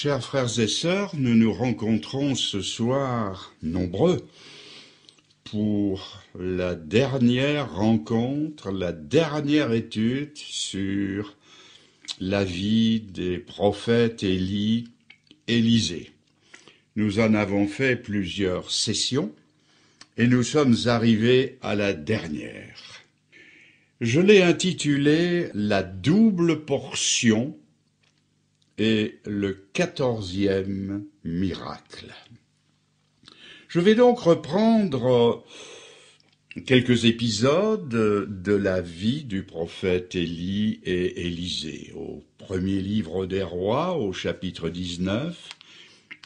Chers frères et sœurs, nous nous rencontrons ce soir nombreux pour la dernière rencontre, la dernière étude sur la vie des prophètes Élie, Élisée. Nous en avons fait plusieurs sessions et nous sommes arrivés à la dernière. Je l'ai intitulée « La double portion » et le 14e miracle. Je vais donc reprendre quelques épisodes de la vie du prophète Élie et Élisée. Au premier livre des rois, au chapitre 19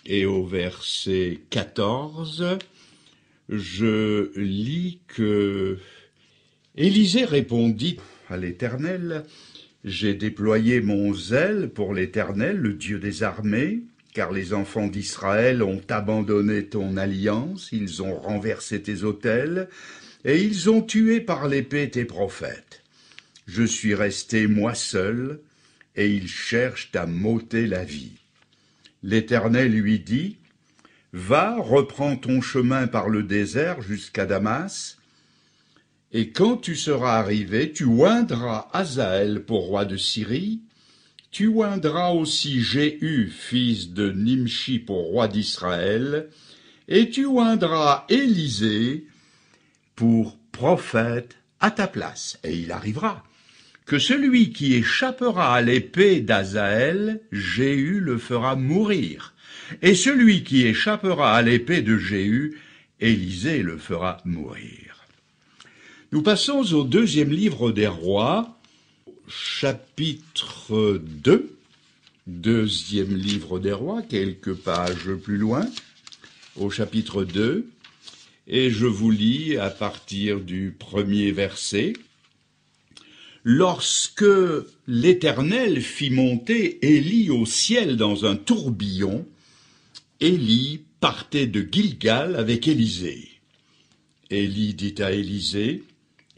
et au verset 14, je lis que Élisée répondit à l'Éternel: j'ai déployé mon zèle pour l'Éternel, le Dieu des armées, car les enfants d'Israël ont abandonné ton alliance, ils ont renversé tes autels, et ils ont tué par l'épée tes prophètes. Je suis resté moi seul, et ils cherchent à m'ôter la vie. L'Éternel lui dit: va, reprends ton chemin par le désert jusqu'à Damas, et quand tu seras arrivé, tu oindras Hazaël pour roi de Syrie, tu oindras aussi Jéhu, fils de Nimshi, pour roi d'Israël, et tu oindras Élisée pour prophète à ta place. Et il arrivera que celui qui échappera à l'épée d'Hazaël, Jéhu le fera mourir, et celui qui échappera à l'épée de Jéhu, Élisée le fera mourir. Nous passons au deuxième livre des rois, chapitre 2, deuxième livre des rois, quelques pages plus loin, au chapitre 2, et je vous lis à partir du premier verset. Lorsque l'Éternel fit monter Élie au ciel dans un tourbillon, Élie partait de Gilgal avec Élisée. Élie dit à Élisée: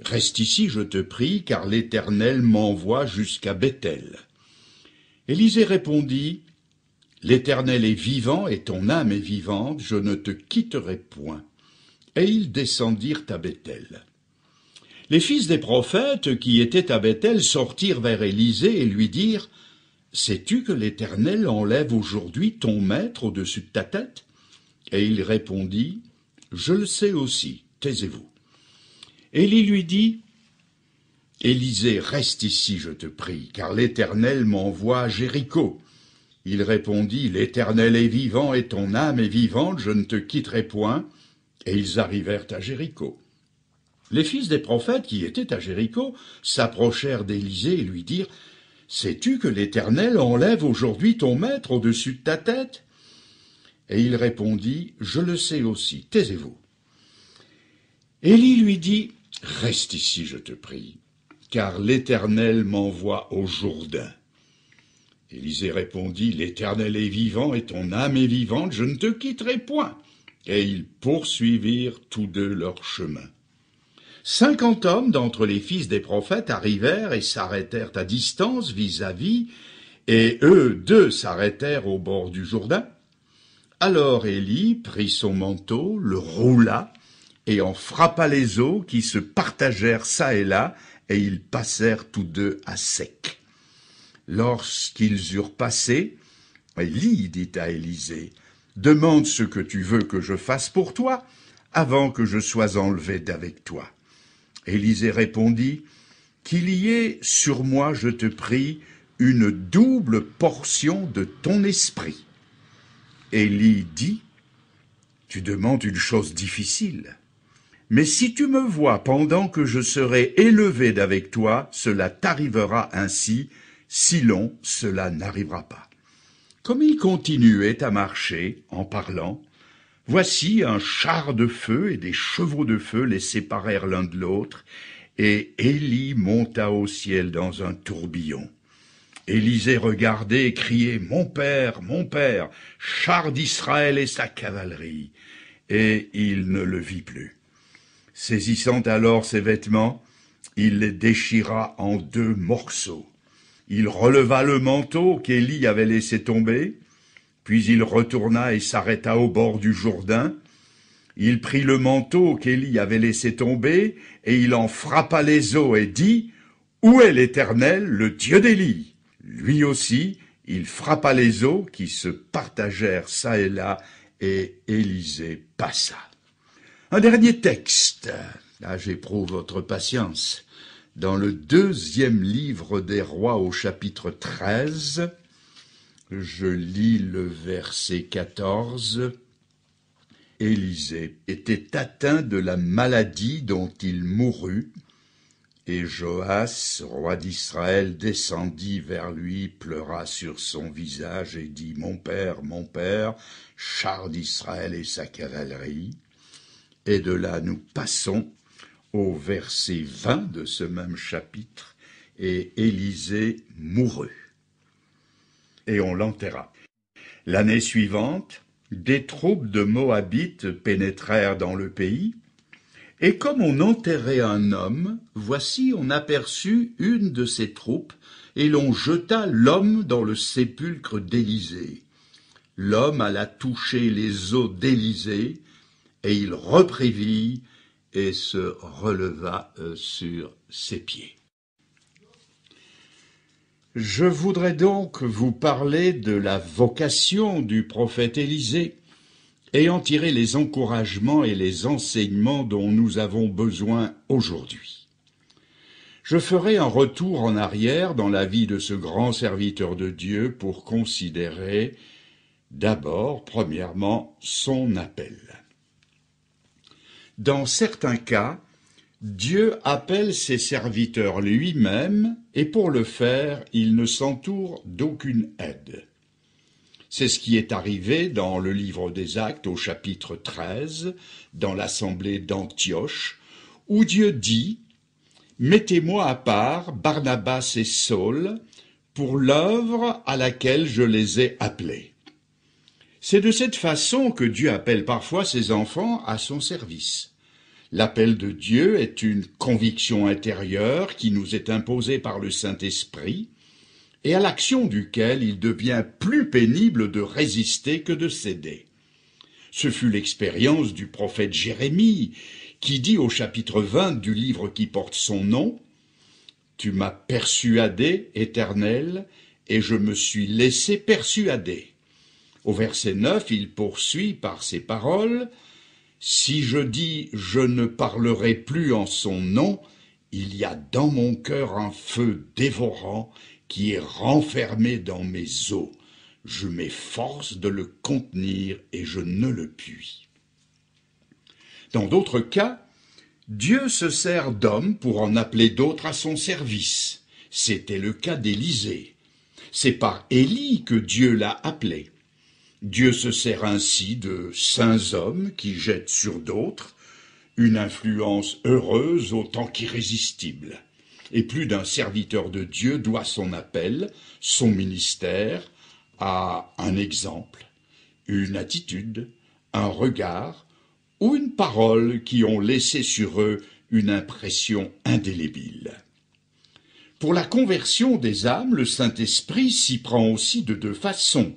reste ici, je te prie, car l'Éternel m'envoie jusqu'à Béthel. Élisée répondit: l'Éternel est vivant et ton âme est vivante, je ne te quitterai point. Et ils descendirent à Béthel. Les fils des prophètes qui étaient à Béthel sortirent vers Élisée et lui dirent: sais-tu que l'Éternel enlève aujourd'hui ton maître au-dessus de ta tête? Et il répondit: je le sais aussi, taisez-vous. Élie lui dit: Élisée, reste ici, je te prie, car l'Éternel m'envoie à Jéricho. Il répondit: l'Éternel est vivant et ton âme est vivante, je ne te quitterai point. Et ils arrivèrent à Jéricho. Les fils des prophètes qui étaient à Jéricho s'approchèrent d'Élisée et lui dirent: sais-tu que l'Éternel enlève aujourd'hui ton maître au-dessus de ta tête? Et il répondit: je le sais aussi, taisez-vous. Élie lui dit: reste ici, je te prie, car l'Éternel m'envoie au Jourdain. Élisée répondit: l'Éternel est vivant et ton âme est vivante, je ne te quitterai point. Et ils poursuivirent tous deux leur chemin. 50 hommes d'entre les fils des prophètes arrivèrent et s'arrêtèrent à distance vis-à-vis, et eux deux s'arrêtèrent au bord du Jourdain. Alors Élie prit son manteau, le roula, et en frappa les eaux qui se partagèrent çà et là, et ils passèrent tous deux à sec. Lorsqu'ils eurent passé, Élie dit à Élisée: demande ce que tu veux que je fasse pour toi, avant que je sois enlevé d'avec toi. Élisée répondit: qu'il y ait sur moi, je te prie, une double portion de ton esprit. Élie dit: tu demandes une chose difficile. Mais si tu me vois pendant que je serai élevé d'avec toi, cela t'arrivera ainsi, sinon cela n'arrivera pas. Comme il continuait à marcher, en parlant, voici un char de feu et des chevaux de feu les séparèrent l'un de l'autre, et Élie monta au ciel dans un tourbillon. Élisée regardait et criait: mon père, char d'Israël et sa cavalerie. Et il ne le vit plus. Saisissant alors ses vêtements, il les déchira en 2 morceaux. Il releva le manteau qu'Élie avait laissé tomber, Puis il retourna et s'arrêta au bord du Jourdain. Il prit le manteau qu'Élie avait laissé tomber, et il en frappa les eaux et dit, « Où est l'Éternel, le Dieu d'Élie ?» Lui aussi, il frappa les eaux qui se partagèrent çà et là, et Élisée passa. Un dernier texte. Là, j'éprouve votre patience. Dans le 2e livre des Rois au chapitre 13, je lis le verset 14. Élisée était atteint de la maladie dont il mourut, et Joas, roi d'Israël, descendit vers lui, pleura sur son visage et dit, mon père, char d'Israël et sa cavalerie. » Et de là, nous passons au verset 20 de ce même chapitre, et Élisée mourut. Et on l'enterra. L'année suivante, des troupes de Moabites pénétrèrent dans le pays, et comme on enterrait un homme, voici on aperçut une de ces troupes, et l'on jeta l'homme dans le sépulcre d'Élisée. L'homme alla toucher les os d'Élisée, et il reprit vie, et se releva sur ses pieds. Je voudrais donc vous parler de la vocation du prophète Élisée, et en tirer les encouragements et les enseignements dont nous avons besoin aujourd'hui. Je ferai un retour en arrière dans la vie de ce grand serviteur de Dieu pour considérer d'abord, premièrement, son appel. Dans certains cas, Dieu appelle ses serviteurs lui-même, et pour le faire, il ne s'entoure d'aucune aide. C'est ce qui est arrivé dans le livre des Actes au chapitre 13, dans l'assemblée d'Antioche, où Dieu dit « Mettez-moi à part Barnabas et Saul pour l'œuvre à laquelle je les ai appelés. » C'est de cette façon que Dieu appelle parfois ses enfants à son service. L'appel de Dieu est une conviction intérieure qui nous est imposée par le Saint-Esprit et à l'action duquel il devient plus pénible de résister que de céder. Ce fut l'expérience du prophète Jérémie qui dit au chapitre 20 du livre qui porte son nom « Tu m'as persuadé, Éternel, et je me suis laissé persuader. » Au verset 9, il poursuit par ces paroles « Si je dis « Je ne parlerai plus en son nom », il y a dans mon cœur un feu dévorant qui est renfermé dans mes os. Je m'efforce de le contenir et je ne le puis. » Dans d'autres cas, Dieu se sert d'hommes pour en appeler d'autres à son service. C'était le cas d'Élisée. C'est par Élie que Dieu l'a appelé. Dieu se sert ainsi de saints hommes qui jettent sur d'autres une influence heureuse autant qu'irrésistible. Et plus d'un serviteur de Dieu doit son appel, son ministère, à un exemple, une attitude, un regard ou une parole qui ont laissé sur eux une impression indélébile. Pour la conversion des âmes, le Saint-Esprit s'y prend aussi de deux façons.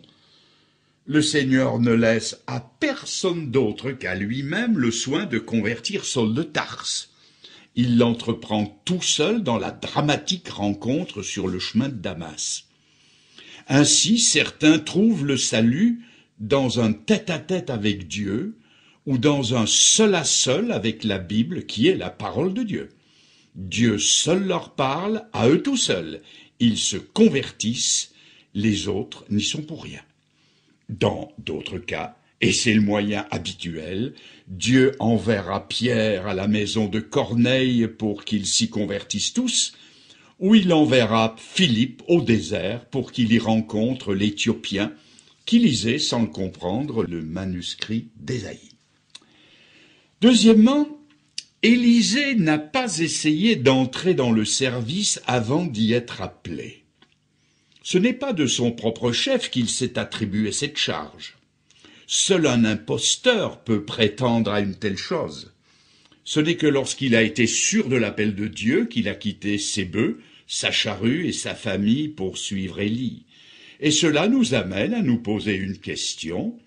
Le Seigneur ne laisse à personne d'autre qu'à lui-même le soin de convertir Saul de Tarse. Il l'entreprend tout seul dans la dramatique rencontre sur le chemin de Damas. Ainsi, certains trouvent le salut dans un tête-à-tête avec Dieu ou dans un seul à seul avec la Bible qui est la parole de Dieu. Dieu seul leur parle, à eux tout seuls. Ils se convertissent, les autres n'y sont pour rien. Dans d'autres cas, et c'est le moyen habituel, Dieu enverra Pierre à la maison de Corneille pour qu'ils s'y convertissent tous, ou il enverra Philippe au désert pour qu'il y rencontre l'Éthiopien qui lisait sans le comprendre le manuscrit d'Ésaïe. Deuxièmement, Élisée n'a pas essayé d'entrer dans le service avant d'y être appelé. Ce n'est pas de son propre chef qu'il s'est attribué cette charge. Seul un imposteur peut prétendre à une telle chose. Ce n'est que lorsqu'il a été sûr de l'appel de Dieu qu'il a quitté ses bœufs, sa charrue et sa famille pour suivre Élie. Et cela nous amène à nous poser une question.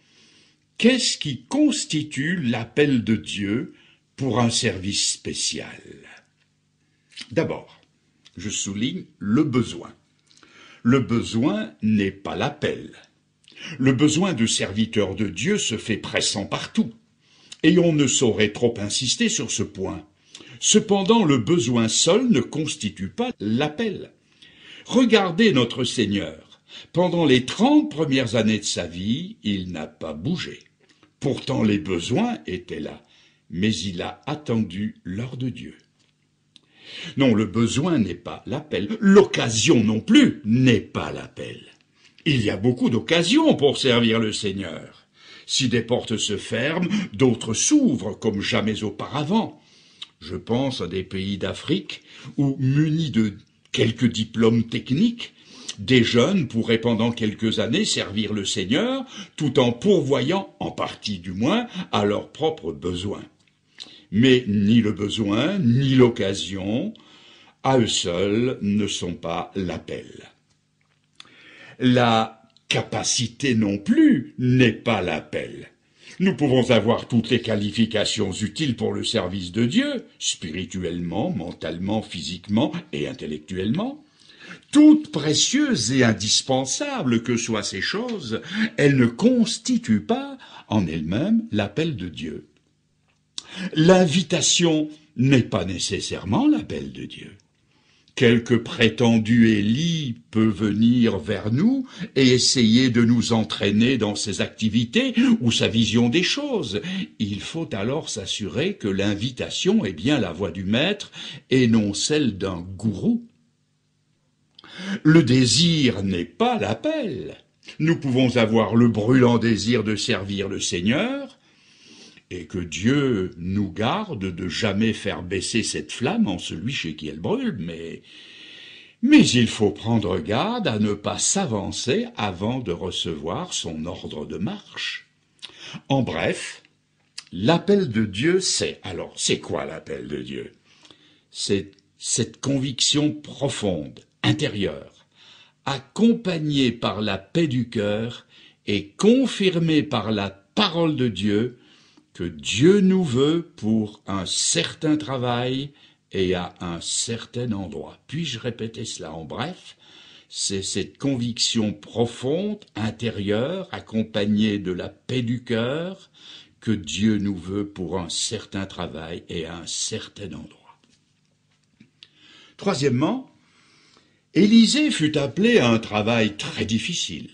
Qu'est-ce qui constitue l'appel de Dieu pour un service spécial? D'abord, je souligne le besoin. Le besoin n'est pas l'appel. Le besoin de serviteur de Dieu se fait pressant partout, et on ne saurait trop insister sur ce point. Cependant, le besoin seul ne constitue pas l'appel. Regardez notre Seigneur. Pendant les 30 premières années de sa vie, il n'a pas bougé. Pourtant, les besoins étaient là, mais il a attendu l'heure de Dieu. Non, le besoin n'est pas l'appel. L'occasion non plus n'est pas l'appel. Il y a beaucoup d'occasions pour servir le Seigneur. Si des portes se ferment, d'autres s'ouvrent comme jamais auparavant. Je pense à des pays d'Afrique où, munis de quelques diplômes techniques, des jeunes pourraient pendant quelques années servir le Seigneur tout en pourvoyant, en partie du moins, à leurs propres besoins. Mais ni le besoin, ni l'occasion, à eux seuls, ne sont pas l'appel. La capacité non plus n'est pas l'appel. Nous pouvons avoir toutes les qualifications utiles pour le service de Dieu, spirituellement, mentalement, physiquement et intellectuellement. Toutes précieuses et indispensables que soient ces choses, elles ne constituent pas en elles-mêmes l'appel de Dieu. L'invitation n'est pas nécessairement l'appel de Dieu. Quelque prétendu Élie peut venir vers nous et essayer de nous entraîner dans ses activités ou sa vision des choses. Il faut alors s'assurer que l'invitation est bien la voix du maître et non celle d'un gourou. Le désir n'est pas l'appel. Nous pouvons avoir le brûlant désir de servir le Seigneur, et que Dieu nous garde de jamais faire baisser cette flamme en celui chez qui elle brûle, mais il faut prendre garde à ne pas s'avancer avant de recevoir son ordre de marche. En bref, l'appel de Dieu, c'est quoi l'appel de Dieu? C'est cette conviction profonde, intérieure, accompagnée par la paix du cœur et confirmée par la parole de Dieu, que Dieu nous veut pour un certain travail et à un certain endroit. Puis-je répéter cela en bref? C'est cette conviction profonde, intérieure, accompagnée de la paix du cœur, que Dieu nous veut pour un certain travail et à un certain endroit. Troisièmement, Élisée fut appelé à un travail très difficile.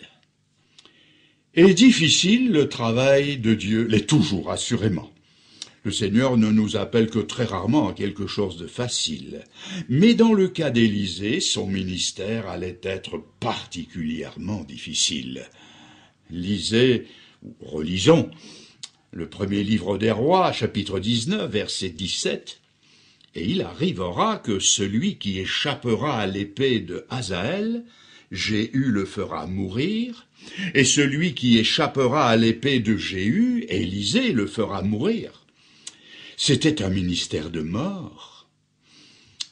Et difficile, le travail de Dieu l'est toujours, assurément. Le Seigneur ne nous appelle que très rarement à quelque chose de facile. Mais dans le cas d'Élisée, son ministère allait être particulièrement difficile. Relisons le premier livre des Rois, chapitre 19, verset 17. « Et il arrivera que celui qui échappera à l'épée de Hazaël, Jéhu le fera mourir, et celui qui échappera à l'épée de Jéhu, Élisée le fera mourir. » C'était un ministère de mort.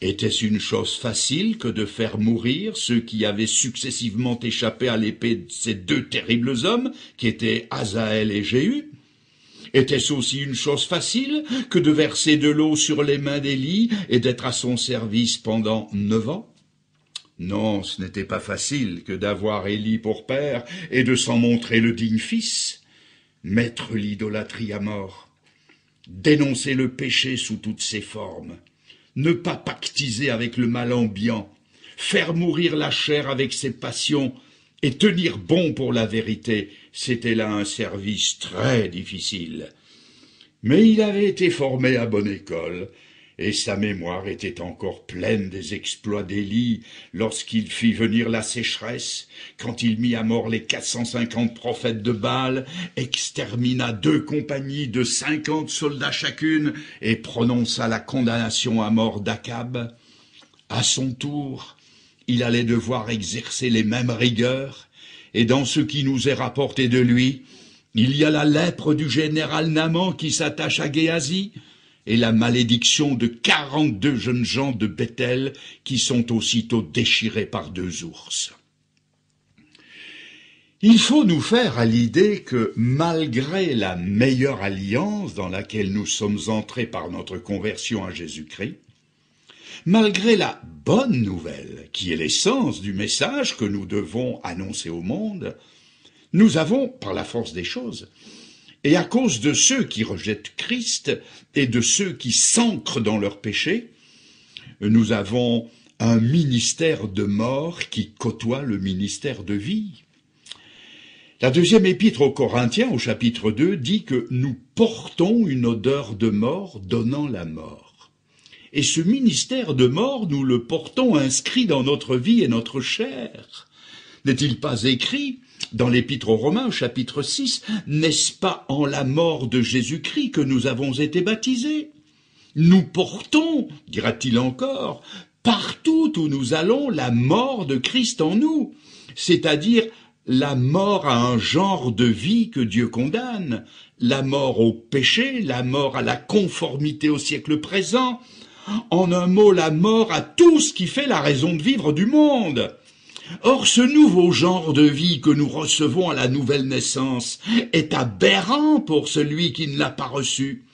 Était-ce une chose facile que de faire mourir ceux qui avaient successivement échappé à l'épée de ces deux terribles hommes, qui étaient Hazaël et Jéhu? Était-ce aussi une chose facile que de verser de l'eau sur les mains d'Élie et d'être à son service pendant 9 ans? Non, ce n'était pas facile que d'avoir Élie pour père et de s'en montrer le digne fils, mettre l'idolâtrie à mort, dénoncer le péché sous toutes ses formes, ne pas pactiser avec le mal ambiant, faire mourir la chair avec ses passions et tenir bon pour la vérité, c'était là un service très difficile. Mais il avait été formé à bonne école, et sa mémoire était encore pleine des exploits d'Élie lorsqu'il fit venir la sécheresse, quand il mit à mort les 450 prophètes de Baal, extermina 2 compagnies de 50 soldats chacune et prononça la condamnation à mort d'Akab. À son tour, il allait devoir exercer les mêmes rigueurs, et dans ce qui nous est rapporté de lui, il y a la lèpre du général Naaman qui s'attache à Géasi, et la malédiction de 42 jeunes gens de Bethel qui sont aussitôt déchirés par 2 ours. Il faut nous faire à l'idée que malgré la meilleure alliance dans laquelle nous sommes entrés par notre conversion à Jésus-Christ, malgré la bonne nouvelle qui est l'essence du message que nous devons annoncer au monde, nous avons, par la force des choses, et à cause de ceux qui rejettent Christ et de ceux qui s'ancrent dans leurs péchés, nous avons un ministère de mort qui côtoie le ministère de vie. La deuxième épître aux Corinthiens, au chapitre 2, dit que nous portons une odeur de mort donnant la mort. Et ce ministère de mort, nous le portons inscrit dans notre vie et notre chair. N'est-il pas écrit dans l'épître aux Romains, au chapitre 6, « N'est-ce pas en la mort de Jésus-Christ que nous avons été baptisés ?» Nous portons, dira-t-il encore, partout où nous allons, la mort de Christ en nous, c'est-à-dire la mort à un genre de vie que Dieu condamne, la mort au péché, la mort à la conformité au siècle présent, en un mot, la mort à tout ce qui fait la raison de vivre du monde. Or, ce nouveau genre de vie que nous recevons à la nouvelle naissance est aberrant pour celui qui ne l'a pas reçu.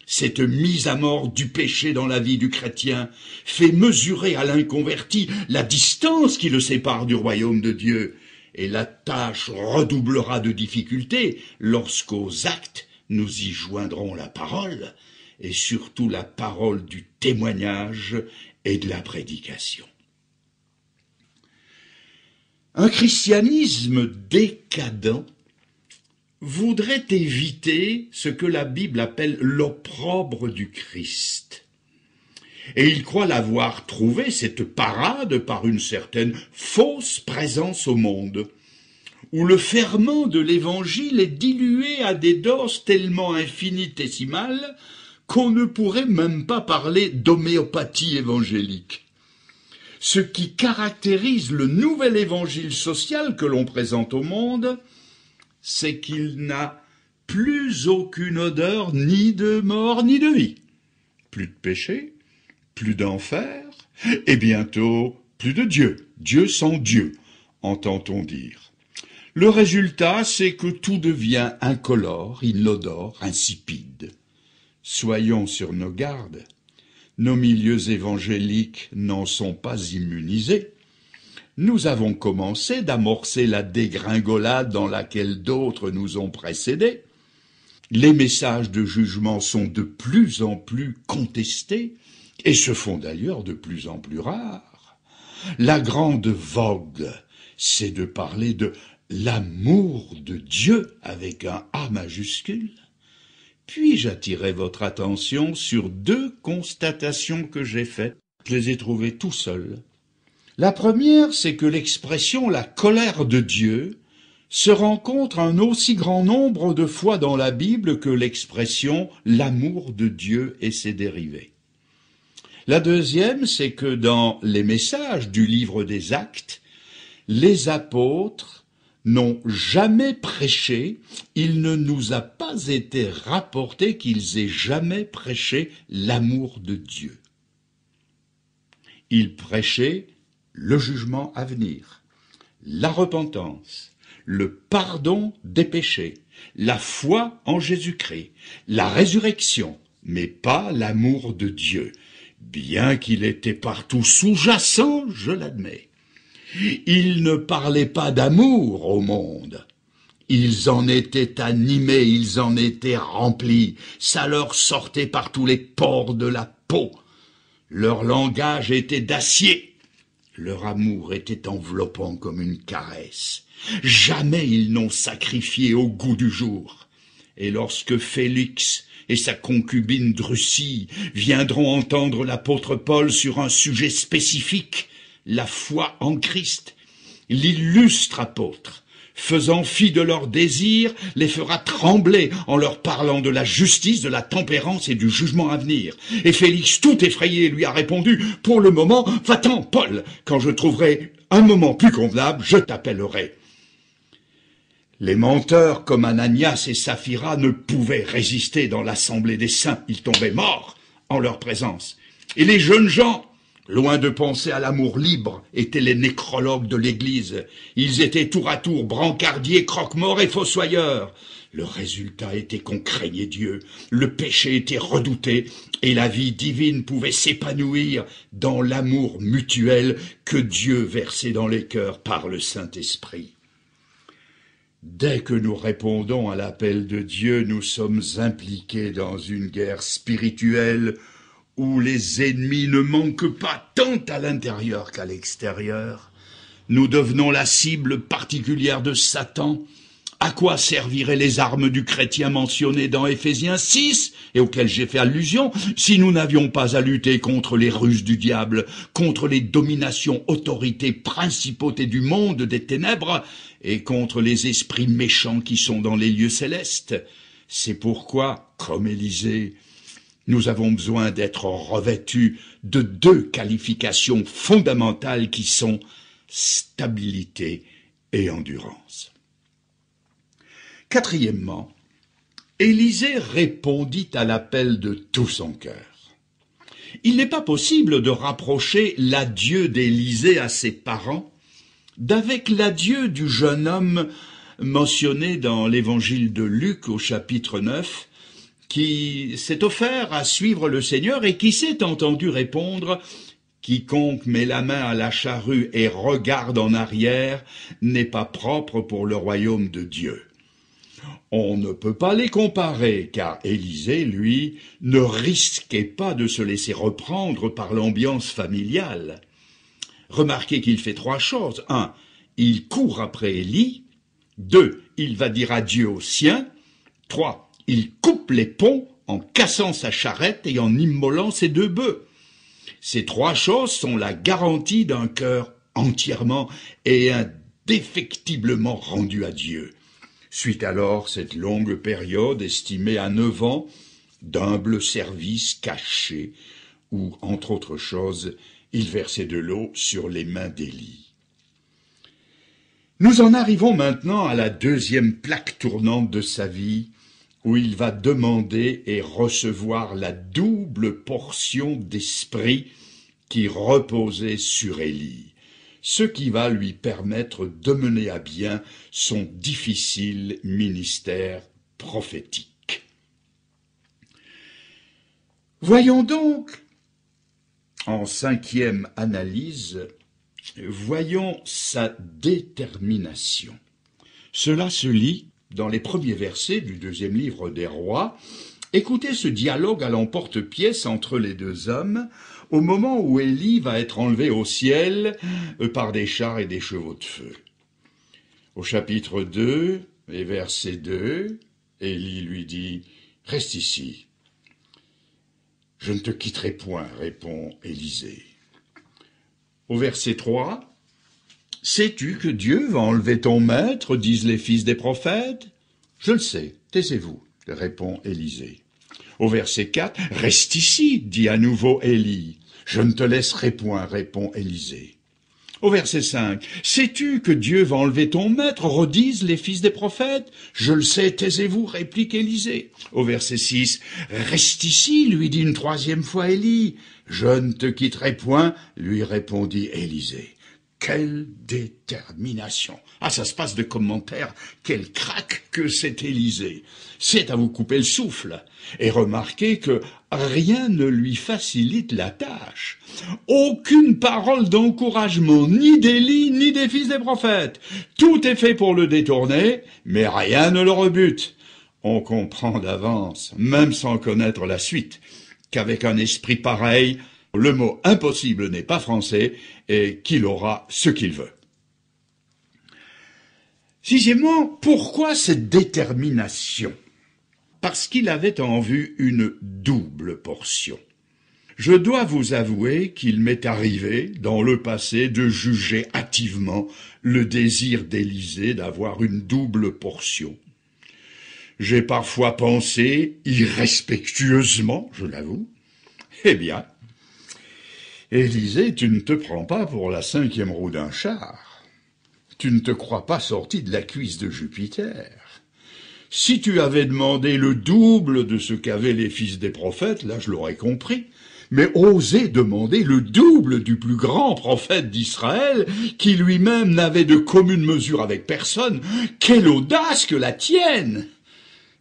Cette mise à mort du péché dans la vie du chrétien fait mesurer à l'inconverti la distance qui le sépare du royaume de Dieu. Et la tâche redoublera de difficultés lorsqu'aux actes nous y joindrons la parole, et surtout la parole du témoignage et de la prédication. Un christianisme décadent voudrait éviter ce que la Bible appelle l'opprobre du Christ. Et il croit l'avoir trouvé, cette parade, par une certaine fausse présence au monde, où le ferment de l'Évangile est dilué à des doses tellement infinitésimales qu'on ne pourrait même pas parler d'homéopathie évangélique. Ce qui caractérise le nouvel évangile social que l'on présente au monde, c'est qu'il n'a plus aucune odeur ni de mort ni de vie. Plus de péché, plus d'enfer, et bientôt plus de Dieu. Dieu sans Dieu, entend-on dire. Le résultat, c'est que tout devient incolore, inodore, insipide. Soyons sur nos gardes. Nos milieux évangéliques n'en sont pas immunisés. Nous avons commencé d'amorcer la dégringolade dans laquelle d'autres nous ont précédés. Les messages de jugement sont de plus en plus contestés et se font d'ailleurs de plus en plus rares. La grande vogue, c'est de parler de l'amour de Dieu avec un A majuscule. Puis-je attirer votre attention sur deux constatations que j'ai faites. Je les ai trouvées tout seul. La première, c'est que l'expression « la colère de Dieu » se rencontre un aussi grand nombre de fois dans la Bible que l'expression « l'amour de Dieu » et ses dérivés. La deuxième, c'est que dans les messages du livre des Actes, les apôtres n'ont jamais prêché, il ne nous a pas été rapporté qu'ils aient jamais prêché l'amour de Dieu. Ils prêchaient le jugement à venir, la repentance, le pardon des péchés, la foi en Jésus-Christ, la résurrection, mais pas l'amour de Dieu, bien qu'il était partout sous-jacent, je l'admets. Ils ne parlaient pas d'amour au monde. Ils en étaient animés, ils en étaient remplis, ça leur sortait par tous les pores de la peau. Leur langage était d'acier, leur amour était enveloppant comme une caresse. Jamais ils n'ont sacrifié au goût du jour. Et lorsque Félix et sa concubine Drusille viendront entendre l'apôtre Paul sur un sujet spécifique, la foi en Christ, l'illustre apôtre, faisant fi de leurs désirs, les fera trembler en leur parlant de la justice, de la tempérance et du jugement à venir. Et Félix, tout effrayé, lui a répondu « Pour le moment, va-t'en, Paul, quand je trouverai un moment plus convenable, je t'appellerai. » Les menteurs comme Ananias et Saphira ne pouvaient résister dans l'assemblée des saints, ils tombaient morts en leur présence. Et les jeunes gens, Loin de penser à l'amour libre, étaient les nécrologues de l'Église. Ils étaient tour à tour brancardiers, croque-morts et fossoyeurs. Le résultat était qu'on craignait Dieu, le péché était redouté, et la vie divine pouvait s'épanouir dans l'amour mutuel que Dieu versait dans les cœurs par le Saint-Esprit. Dès que nous répondons à l'appel de Dieu, nous sommes impliqués dans une guerre spirituelle où les ennemis ne manquent pas tant à l'intérieur qu'à l'extérieur. Nous devenons la cible particulière de Satan. À quoi serviraient les armes du chrétien mentionnées dans Éphésiens 6, et auxquelles j'ai fait allusion, si nous n'avions pas à lutter contre les ruses du diable, contre les dominations, autorités, principautés du monde des ténèbres, et contre les esprits méchants qui sont dans les lieux célestes? C'est pourquoi, comme Élisée, nous avons besoin d'être revêtus de deux qualifications fondamentales qui sont stabilité et endurance. Quatrièmement, Élisée répondit à l'appel de tout son cœur. Il n'est pas possible de rapprocher l'adieu d'Élisée à ses parents d'avec l'adieu du jeune homme mentionné dans l'évangile de Luc au chapitre 9, qui s'est offert à suivre le Seigneur et qui s'est entendu répondre « Quiconque met la main à la charrue et regarde en arrière n'est pas propre pour le royaume de Dieu ». On ne peut pas les comparer, car Élisée, lui, ne risquait pas de se laisser reprendre par l'ambiance familiale. Remarquez qu'il fait trois choses. 1. Il court après Élie. 2. Il va dire adieu aux siens. 3. Il coupe les ponts en cassant sa charrette et en immolant ses deux bœufs. Ces trois choses sont la garantie d'un cœur entièrement et indéfectiblement rendu à Dieu. Suit alors cette longue période estimée à 9 ans d'humble service caché où, entre autres choses, il versait de l'eau sur les mains d'Élie. Nous en arrivons maintenant à la deuxième plaque tournante de sa vie, où il va demander et recevoir la double portion d'esprit qui reposait sur Élie, ce qui va lui permettre de mener à bien son difficile ministère prophétique. Voyons donc, en cinquième analyse, voyons sa détermination. Cela se lit dans les premiers versets du deuxième livre des Rois. Écoutez ce dialogue à l'emporte-pièce entre les deux hommes au moment où Élie va être enlevé au ciel par des chars et des chevaux de feu. Au chapitre 2, et verset 2, Élie lui dit « Reste ici. » « Je ne te quitterai point, répond Élisée. Au verset 3, « Sais-tu que Dieu va enlever ton maître, disent les fils des prophètes ?»« Je le sais, taisez-vous, répond Élisée. Au verset 4, « Reste ici, dit à nouveau Élie. »« Je ne te laisserai point, répond Élisée. Au verset 5, « Sais-tu que Dieu va enlever ton maître, redisent les fils des prophètes ? Je le sais, taisez-vous, réplique Élisée. Au verset 6, « Reste ici, lui dit une troisième fois Élie. Je ne te quitterai point, lui répondit Élisée. » Quelle détermination! Ah, ça se passe de commentaires. Quel crack que c'est Élisée! C'est à vous couper le souffle. Et remarquez que rien ne lui facilite la tâche. Aucune parole d'encouragement, ni d'Élie, ni des fils des prophètes. Tout est fait pour le détourner, mais rien ne le rebute. On comprend d'avance, même sans connaître la suite, qu'avec un esprit pareil, le mot impossible n'est pas français et qu'il aura ce qu'il veut. Sixièmement, pourquoi cette détermination? Parce qu'il avait en vue une double portion. Je dois vous avouer qu'il m'est arrivé, dans le passé, de juger hâtivement le désir d'Élisée d'avoir une double portion. J'ai parfois pensé, irrespectueusement, je l'avoue, eh bien, Élisée, tu ne te prends pas pour la 5e roue d'un char. Tu ne te crois pas sorti de la cuisse de Jupiter. Si tu avais demandé le double de ce qu'avaient les fils des prophètes, là je l'aurais compris. mais oser demander le double du plus grand prophète d'Israël, qui lui-même n'avait de commune mesure avec personne. Quelle audace que la tienne!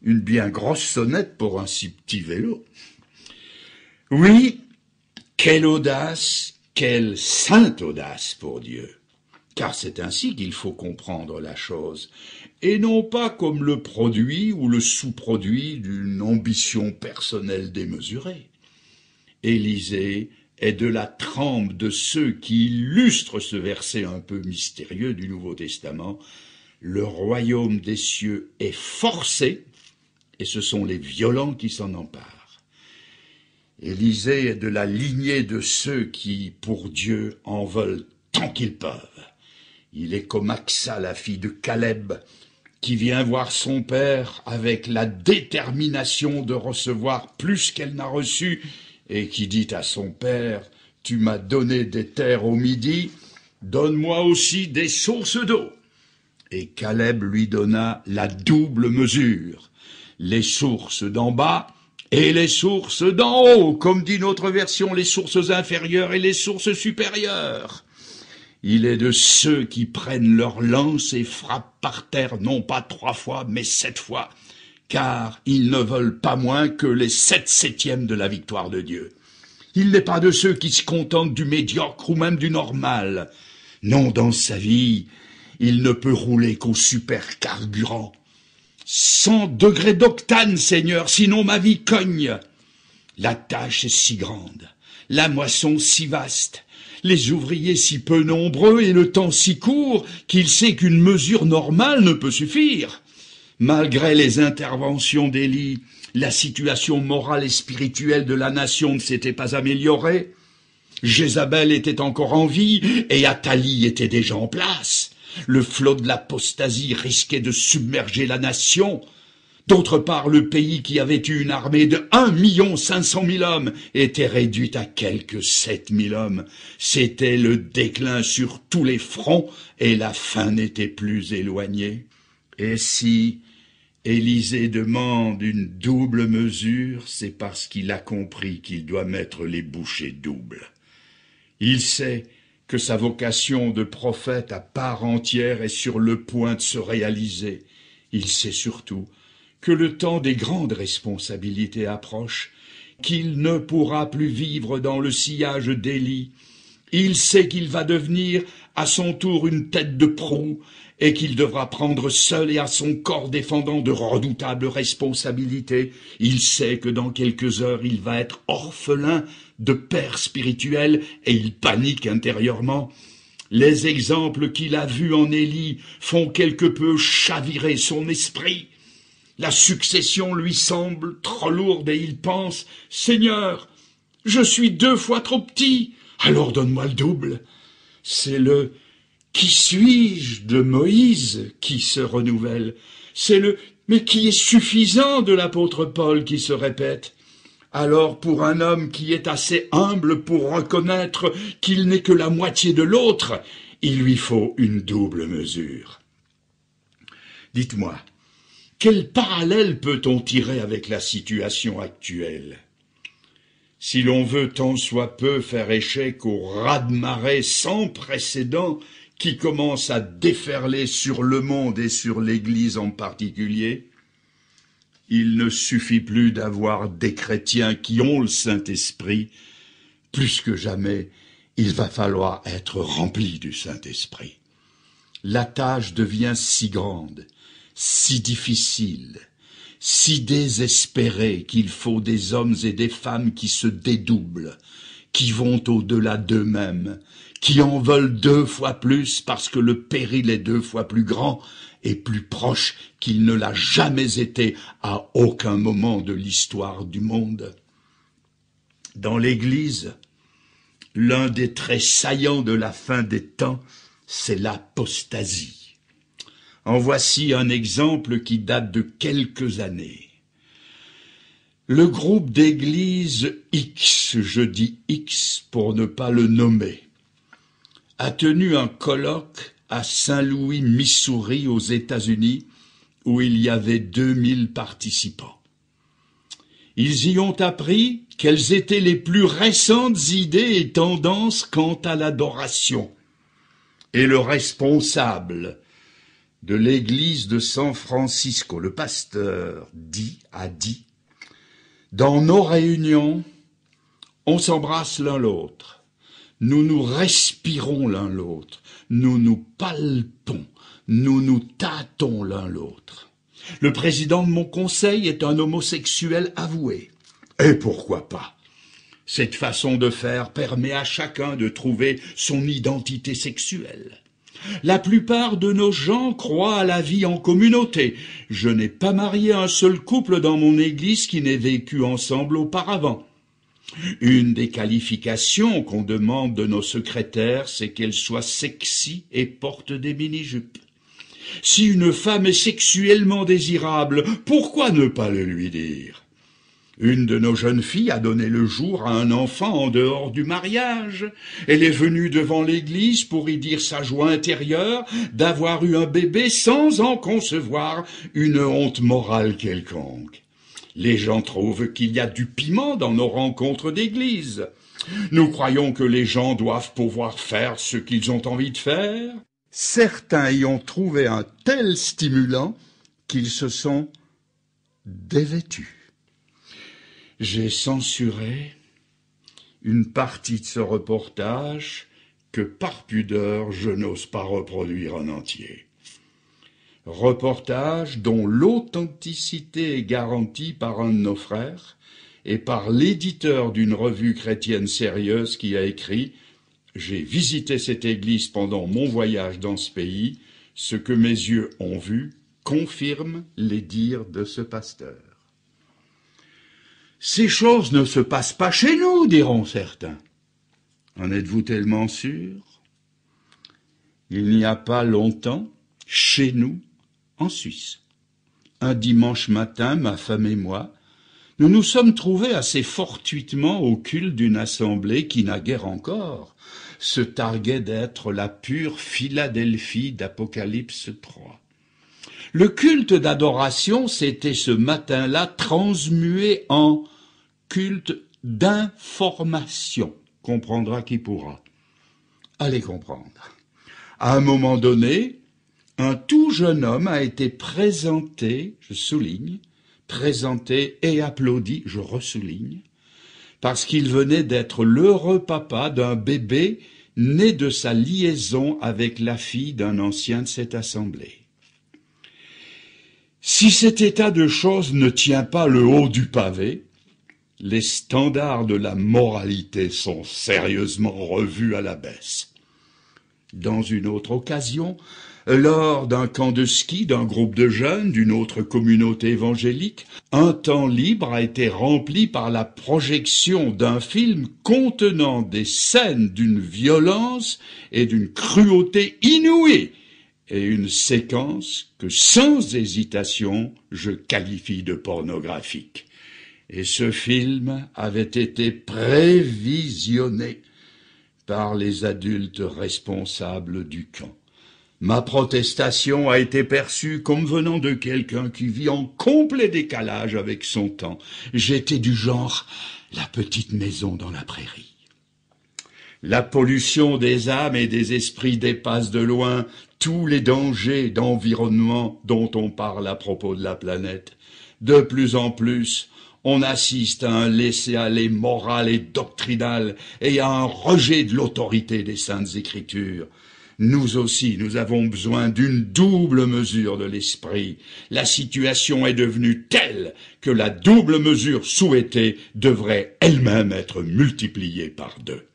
Une bien grosse sonnette pour un si petit vélo. Oui, quelle audace, quelle sainte audace pour Dieu! Car c'est ainsi qu'il faut comprendre la chose, et non pas comme le produit ou le sous-produit d'une ambition personnelle démesurée. Élisée est de la trempe de ceux qui illustrent ce verset un peu mystérieux du Nouveau Testament. Le royaume des cieux est forcé, et ce sont les violents qui s'en emparent. Élisée est de la lignée de ceux qui, pour Dieu, en veulent tant qu'ils peuvent. Il est comme Aksa, la fille de Caleb, qui vient voir son père avec la détermination de recevoir plus qu'elle n'a reçu, et qui dit à son père, « Tu m'as donné des terres au midi, donne-moi aussi des sources d'eau. » Et Caleb lui donna la double mesure, les sources d'en bas et les sources d'en haut, comme dit notre version, les sources inférieures et les sources supérieures. Il est de ceux qui prennent leur lance et frappent par terre non pas 3 fois, mais 7 fois, car ils ne veulent pas moins que les 7/7 de la victoire de Dieu. Il n'est pas de ceux qui se contentent du médiocre ou même du normal. Non, dans sa vie, il ne peut rouler qu'au supercarburant. 100 degrés d'octane, Seigneur, sinon ma vie cogne. La tâche est si grande, la moisson si vaste, les ouvriers si peu nombreux et le temps si court qu'il sait qu'une mesure normale ne peut suffire. Malgré les interventions d'Élie, la situation morale et spirituelle de la nation ne s'était pas améliorée. Jézabel était encore en vie et Athalie était déjà en place. Le flot de l'apostasie risquait de submerger la nation. D'autre part, le pays qui avait eu une armée de 1 500 000 hommes était réduit à quelques 7 000 hommes. C'était le déclin sur tous les fronts et la fin n'était plus éloignée. Et si Élisée demande une double mesure, c'est parce qu'il a compris qu'il doit mettre les bouchées doubles. Il sait que sa vocation de prophète à part entière est sur le point de se réaliser. Il sait surtout que le temps des grandes responsabilités approche, qu'il ne pourra plus vivre dans le sillage d'Élie. Il sait qu'il va devenir à son tour une tête de proue et qu'il devra prendre seul et à son corps défendant de redoutables responsabilités. Il sait que dans quelques heures il va être orphelin de père spirituel et il panique intérieurement. Les exemples qu'il a vus en Élie font quelque peu chavirer son esprit. La succession lui semble trop lourde et il pense « Seigneur, je suis 2 fois trop petit, alors donne-moi le double. » C'est le « Qui suis-je » de Moïse qui se renouvelle. C'est le « Mais qui est suffisant » de l'apôtre Paul qui se répète. Alors pour un homme qui est assez humble pour reconnaître qu'il n'est que la moitié de l'autre, il lui faut une double mesure. Dites-moi, quel parallèle peut-on tirer avec la situation actuelle? Si l'on veut tant soit peu faire échec au raz-de-marée sans précédent qui commence à déferler sur le monde et sur l'Église en particulier, il ne suffit plus d'avoir des chrétiens qui ont le Saint-Esprit. Plus que jamais, il va falloir être rempli du Saint-Esprit. La tâche devient si grande, si difficile, si désespérée qu'il faut des hommes et des femmes qui se dédoublent, qui vont au-delà d'eux-mêmes, qui en veulent 2 fois plus parce que le péril est 2 fois plus grand et plus proche qu'il ne l'a jamais été à aucun moment de l'histoire du monde. Dans l'Église, l'un des traits saillants de la fin des temps, c'est l'apostasie. En voici un exemple qui date de quelques années. Le groupe d'église X, je dis X pour ne pas le nommer, a tenu un colloque à Saint-Louis, Missouri, aux États-Unis, où il y avait 2000 participants. Ils y ont appris quelles étaient les plus récentes idées et tendances quant à l'adoration. Et le responsable de l'église de San Francisco, le pasteur, a dit « Dans nos réunions, on s'embrasse l'un l'autre, nous nous respirons l'un l'autre, nous nous palpons, nous nous tâtons l'un l'autre. Le président de mon conseil est un homosexuel avoué. Et pourquoi pas? Cette façon de faire permet à chacun de trouver son identité sexuelle. La plupart de nos gens croient à la vie en communauté. Je n'ai pas marié un seul couple dans mon église qui n'ait vécu ensemble auparavant. Une des qualifications qu'on demande de nos secrétaires, c'est qu'elles soient sexy et portent des mini-jupes. Si une femme est sexuellement désirable, pourquoi ne pas le lui dire? Une de nos jeunes filles a donné le jour à un enfant en dehors du mariage. Elle est venue devant l'église pour y dire sa joie intérieure d'avoir eu un bébé sans en concevoir une honte morale quelconque. Les gens trouvent qu'il y a du piment dans nos rencontres d'église. Nous croyons que les gens doivent pouvoir faire ce qu'ils ont envie de faire. Certains y ont trouvé un tel stimulant qu'ils se sont dévêtus. J'ai censuré une partie de ce reportage que par pudeur je n'ose pas reproduire en entier. Reportage dont l'authenticité est garantie par un de nos frères et par l'éditeur d'une revue chrétienne sérieuse qui a écrit « J'ai visité cette église pendant mon voyage dans ce pays, ce que mes yeux ont vu confirme les dires de ce pasteur. » Ces choses ne se passent pas chez nous, diront certains. En êtes-vous tellement sûrs? Il n'y a pas longtemps, chez nous, en Suisse, un dimanche matin, ma femme et moi, nous nous sommes trouvés assez fortuitement au culte d'une assemblée qui, naguère encore, se targuait d'être la pure Philadelphie d'Apocalypse 3. Le culte d'adoration s'était ce matin-là transmué en culte d'information. Comprendra qui pourra. Allez comprendre. À un moment donné, un tout jeune homme a été présenté, je souligne, présenté et applaudi, je ressouligne, parce qu'il venait d'être l'heureux papa d'un bébé né de sa liaison avec la fille d'un ancien de cette assemblée. Si cet état de choses ne tient pas le haut du pavé, les standards de la moralité sont sérieusement revus à la baisse. Dans une autre occasion, lors d'un camp de ski d'un groupe de jeunes d'une autre communauté évangélique, un temps libre a été rempli par la projection d'un film contenant des scènes d'une violence et d'une cruauté inouïe, et une séquence que, sans hésitation, je qualifie de pornographique. Et ce film avait été prévisionné par les adultes responsables du camp. Ma protestation a été perçue comme venant de quelqu'un qui vit en complet décalage avec son temps. J'étais du genre la petite maison dans la prairie. La pollution des âmes et des esprits dépasse de loin tous les dangers d'environnement dont on parle à propos de la planète. De plus en plus, on assiste à un laisser-aller moral et doctrinal et à un rejet de l'autorité des Saintes Écritures. Nous aussi, nous avons besoin d'une double mesure de l'esprit. La situation est devenue telle que la double mesure souhaitée devrait elle-même être multipliée par 2.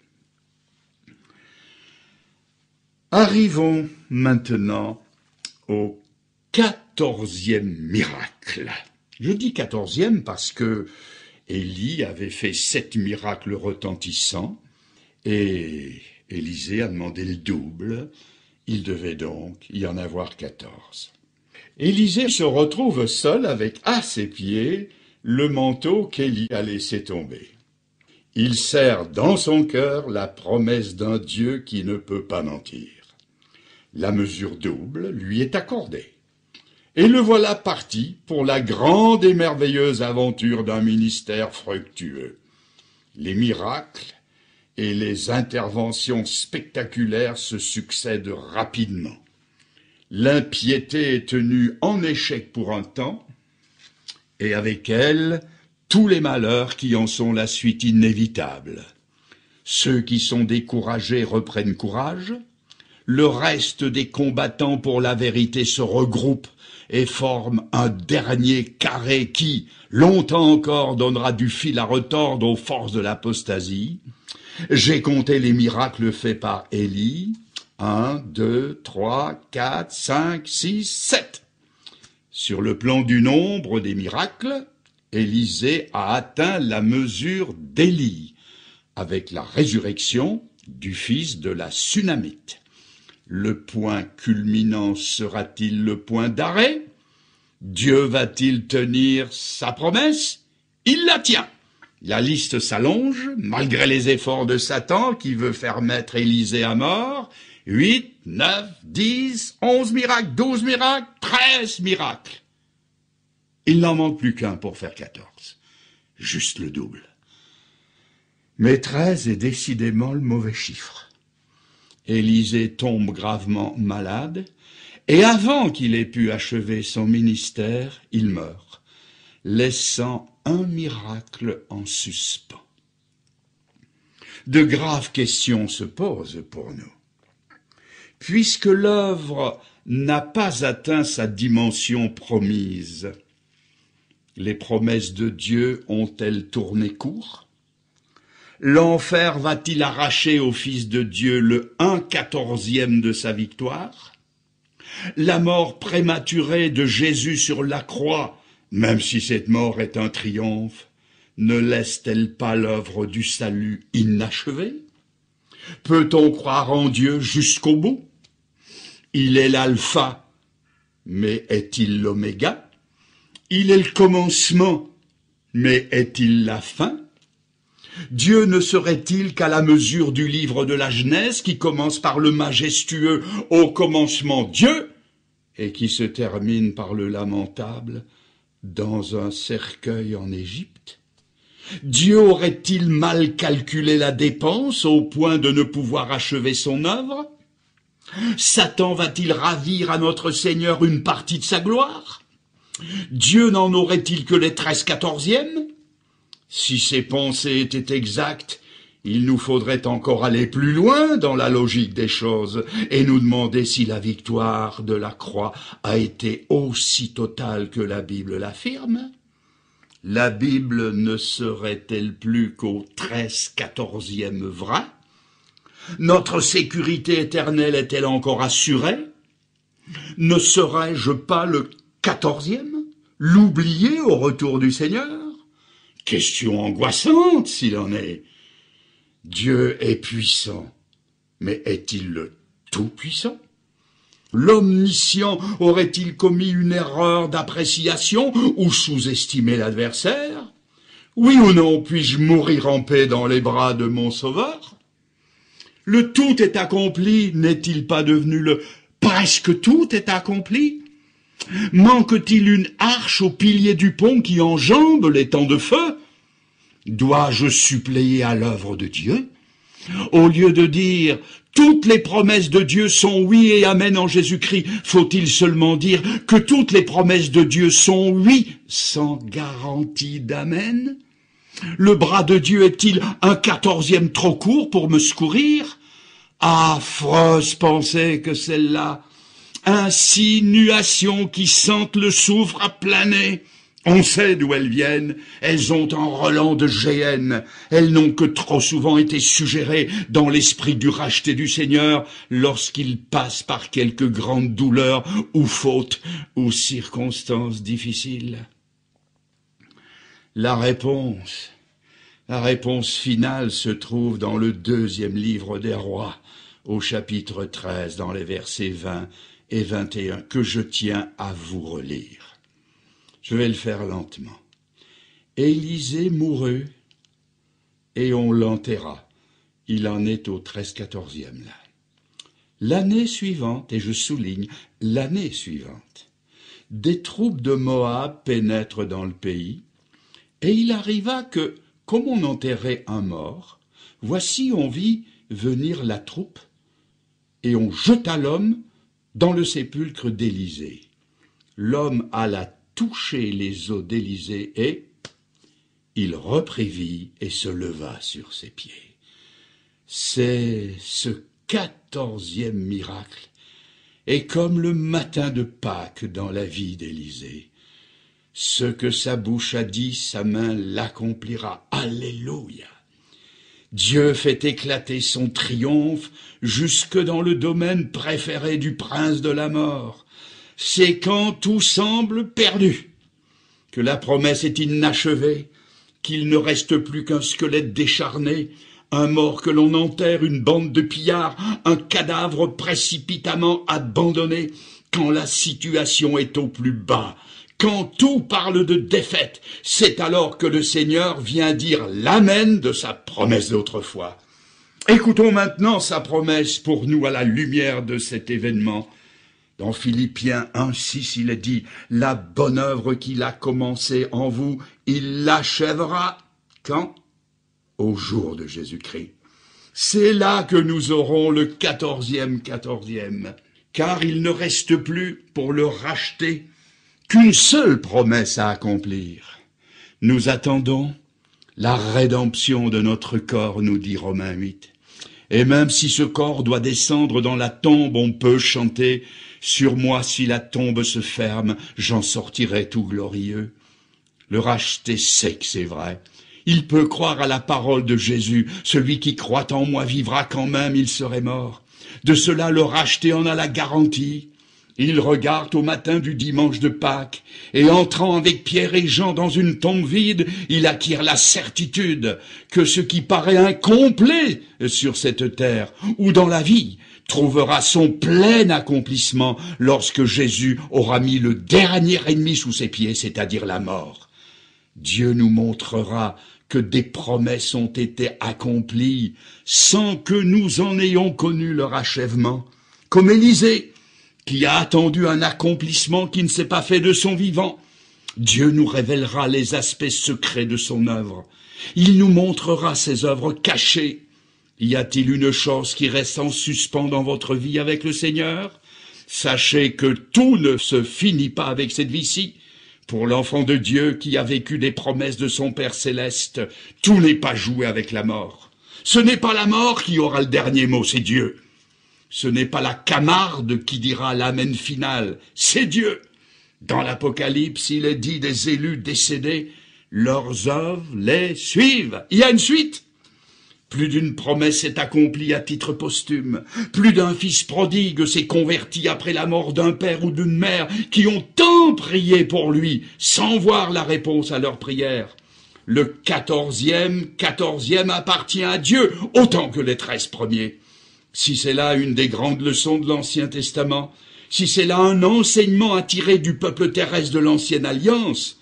Arrivons maintenant au 14e miracle. Je dis 14e parce que Élie avait fait 7 miracles retentissants et Élisée a demandé le double. Il devait donc y en avoir 14. Élisée se retrouve seul avec à ses pieds le manteau qu'Élie a laissé tomber. Il serre dans son cœur la promesse d'un Dieu qui ne peut pas mentir. La mesure double lui est accordée. Et le voilà parti pour la grande et merveilleuse aventure d'un ministère fructueux. Les miracles et les interventions spectaculaires se succèdent rapidement. L'impiété est tenue en échec pour un temps, et avec elle, tous les malheurs qui en sont la suite inévitable. Ceux qui sont découragés reprennent courage, le reste des combattants pour la vérité se regroupent et forment un dernier carré qui, longtemps encore, donnera du fil à retordre aux forces de l'apostasie. J'ai compté les miracles faits par Élie. 1, 2, 3, 4, 5, 6, 7. Sur le plan du nombre des miracles, Élisée a atteint la mesure d'Élie, avec la résurrection du fils de la Sunamite. Le point culminant sera-t-il le point d'arrêt? Dieu va-t-il tenir sa promesse? Il la tient. La liste s'allonge, malgré les efforts de Satan qui veut faire mettre Élisée à mort. 8, 9, 10, 11 miracles, 12 miracles, 13 miracles. Il n'en manque plus qu'un pour faire 14. Juste le double. Mais 13 est décidément le mauvais chiffre. Élisée tombe gravement malade, et avant qu'il ait pu achever son ministère, il meurt, laissant un miracle en suspens. De graves questions se posent pour nous. Puisque l'œuvre n'a pas atteint sa dimension promise, les promesses de Dieu ont-elles tourné court? L'enfer va-t-il arracher au Fils de Dieu le 1/14e de sa victoire? La mort prématurée de Jésus sur la croix, même si cette mort est un triomphe, ne laisse-t-elle pas l'œuvre du salut inachevée? Peut-on croire en Dieu jusqu'au bout? Il est l'alpha, mais est-il l'oméga? Il est le commencement, mais est-il la fin? Dieu ne serait-il qu'à la mesure du livre de la Genèse qui commence par le majestueux « Au commencement Dieu » et qui se termine par le lamentable « Dans un cercueil en Égypte » Dieu aurait-il mal calculé la dépense au point de ne pouvoir achever son œuvre? Satan va-t-il ravir à notre Seigneur une partie de sa gloire? Dieu n'en aurait-il que les 13/14e? Si ces pensées étaient exactes, il nous faudrait encore aller plus loin dans la logique des choses et nous demander si la victoire de la croix a été aussi totale que la Bible l'affirme. La Bible ne serait-elle plus qu'au 13/14e vrai? Notre sécurité éternelle est-elle encore assurée? Ne serais-je pas le 14e, l'oublié au retour du Seigneur? Question angoissante s'il en est. Dieu est puissant, mais est-il le Tout-Puissant? L'Omniscient aurait-il commis une erreur d'appréciation ou sous-estimé l'adversaire? Oui ou non, puis-je mourir en paix dans les bras de mon Sauveur? Le tout est accompli, n'est-il pas devenu le presque tout est accompli? Manque-t-il une arche au pilier du pont qui enjambe les temps de feu? Dois-je suppléer à l'œuvre de Dieu? Au lieu de dire « Toutes les promesses de Dieu sont oui et amen en Jésus-Christ », faut-il seulement dire que toutes les promesses de Dieu sont oui sans garantie d'amen? Le bras de Dieu est-il un 14e trop court pour me secourir? Affreuse pensée que celle-là! Insinuations qui sentent le soufre à planer. On sait d'où elles viennent, elles ont un relent de géhenne, elles n'ont que trop souvent été suggérées dans l'esprit du racheté du Seigneur lorsqu'il passe par quelque grande douleur ou faute ou circonstance difficile. La réponse finale se trouve dans le 2e livre des Rois, au chapitre 13, dans les versets 20 et 21, que je tiens à vous relire. Je vais le faire lentement. Élisée mourut, et on l'enterra. Il en est au 13/14e là. L'année suivante, et je souligne, l'année suivante, des troupes de Moab pénètrent dans le pays, et il arriva que, comme on enterrait un mort, voici on vit venir la troupe, et on jeta l'homme dans le sépulcre d'Élisée. L'homme alla toucher les os d'Élisée, et il reprit vie et se leva sur ses pieds. C'est ce 14e miracle, et comme le matin de Pâques dans la vie d'Élisée. Ce que sa bouche a dit, sa main l'accomplira. Alléluia! Dieu fait éclater son triomphe jusque dans le domaine préféré du prince de la mort. C'est quand tout semble perdu, que la promesse est inachevée, qu'il ne reste plus qu'un squelette décharné, un mort que l'on enterre, une bande de pillards, un cadavre précipitamment abandonné, quand la situation est au plus bas, quand tout parle de défaite, c'est alors que le Seigneur vient dire l'amen de sa promesse d'autrefois. Écoutons maintenant sa promesse pour nous à la lumière de cet événement. Dans Philippiens 1:6, il est dit « La bonne œuvre qu'il a commencée en vous, il l'achèvera. » Quand ? Au jour de Jésus-Christ. C'est là que nous aurons le 14e, car il ne reste plus, pour le racheter, qu'une seule promesse à accomplir. Nous attendons la rédemption de notre corps, nous dit Romains 8. Et même si ce corps doit descendre dans la tombe, on peut chanter « Sur moi, si la tombe se ferme, j'en sortirai tout glorieux ». Le racheter sait que c'est vrai. Il peut croire à la parole de Jésus. Celui qui croit en moi vivra quand même, il serait mort. De cela, le racheté en a la garantie. Il regarde au matin du dimanche de Pâques, et entrant avec Pierre et Jean dans une tombe vide, il acquiert la certitude que ce qui paraît incomplet sur cette terre ou dans la vie trouvera son plein accomplissement lorsque Jésus aura mis le dernier ennemi sous ses pieds, c'est-à-dire la mort. Dieu nous montrera que des promesses ont été accomplies sans que nous en ayons connu leur achèvement, comme Élisée, qui a attendu un accomplissement qui ne s'est pas fait de son vivant. Dieu nous révélera les aspects secrets de son œuvre. Il nous montrera ses œuvres cachées. Y a-t-il une chose qui reste en suspens dans votre vie avec le Seigneur? Sachez que tout ne se finit pas avec cette vie-ci. Pour l'enfant de Dieu qui a vécu des promesses de son Père céleste, tout n'est pas joué avec la mort. Ce n'est pas la mort qui aura le dernier mot, c'est Dieu. Ce n'est pas la Camarde qui dira l'amen final, c'est Dieu. Dans l'Apocalypse, il est dit des élus décédés, leurs œuvres les suivent. Il y a une suite. Plus d'une promesse est accomplie à titre posthume. Plus d'un fils prodigue s'est converti après la mort d'un père ou d'une mère qui ont tant prié pour lui, sans voir la réponse à leurs prières. Le 14e appartient à Dieu, autant que les 13 premiers. Si c'est là une des grandes leçons de l'Ancien Testament, si c'est là un enseignement à tirer du peuple terrestre de l'Ancienne Alliance,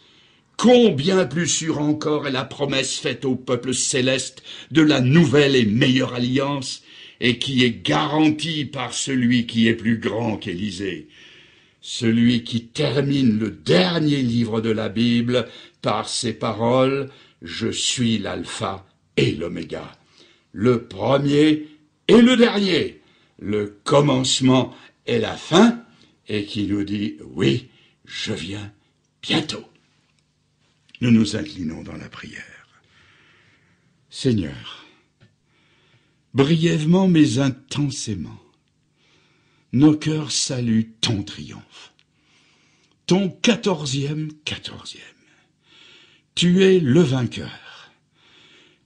combien plus sûre encore est la promesse faite au peuple céleste de la nouvelle et meilleure alliance, et qui est garantie par celui qui est plus grand qu'Élisée, celui qui termine le dernier livre de la Bible par ces paroles « Je suis l'alpha et l'oméga, le premier et le dernier, le commencement et la fin », et qui nous dit « Oui, je viens bientôt ». Nous nous inclinons dans la prière. Seigneur, brièvement mais intensément, nos cœurs saluent ton triomphe, ton 14e. Tu es le vainqueur,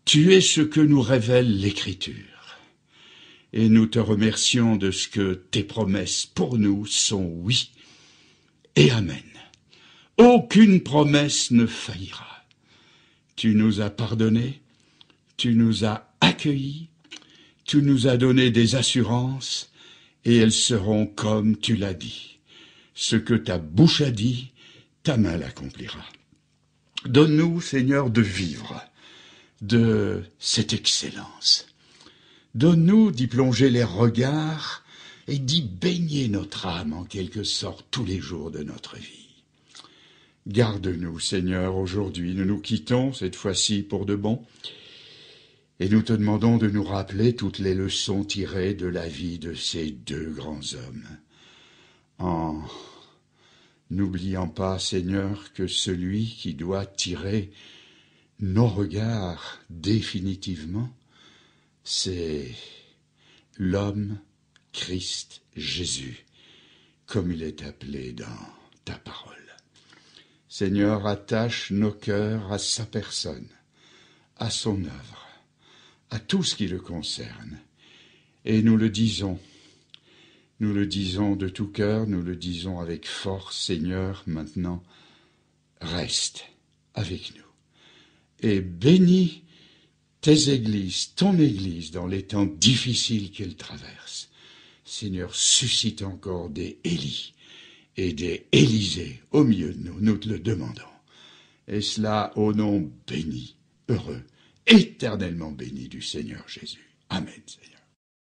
tu es ce que nous révèle l'Écriture, et nous te remercions de ce que tes promesses pour nous sont oui et amen. Aucune promesse ne faillira. Tu nous as pardonné, tu nous as accueillis, tu nous as donné des assurances, et elles seront comme tu l'as dit. Ce que ta bouche a dit, ta main l'accomplira. Donne-nous, Seigneur, de vivre de cette excellence. Donne-nous d'y plonger les regards et d'y baigner notre âme en quelque sorte tous les jours de notre vie. Garde-nous, Seigneur, aujourd'hui. Nous nous quittons cette fois-ci pour de bon. Et nous te demandons de nous rappeler toutes les leçons tirées de la vie de ces deux grands hommes. En n'oubliant pas, Seigneur, que celui qui doit tirer nos regards définitivement, c'est l'homme Christ Jésus, comme il est appelé dans ta parole. Seigneur, attache nos cœurs à sa personne, à son œuvre, à tout ce qui le concerne. Et nous le disons de tout cœur, nous le disons avec force, Seigneur, maintenant, reste avec nous. Et bénis tes églises, ton église, dans les temps difficiles qu'elle traverse. Seigneur, suscite encore des Élie et des Élisée au milieu de nous, nous te le demandons. Et cela au nom béni, heureux, éternellement béni du Seigneur Jésus. Amen, Seigneur.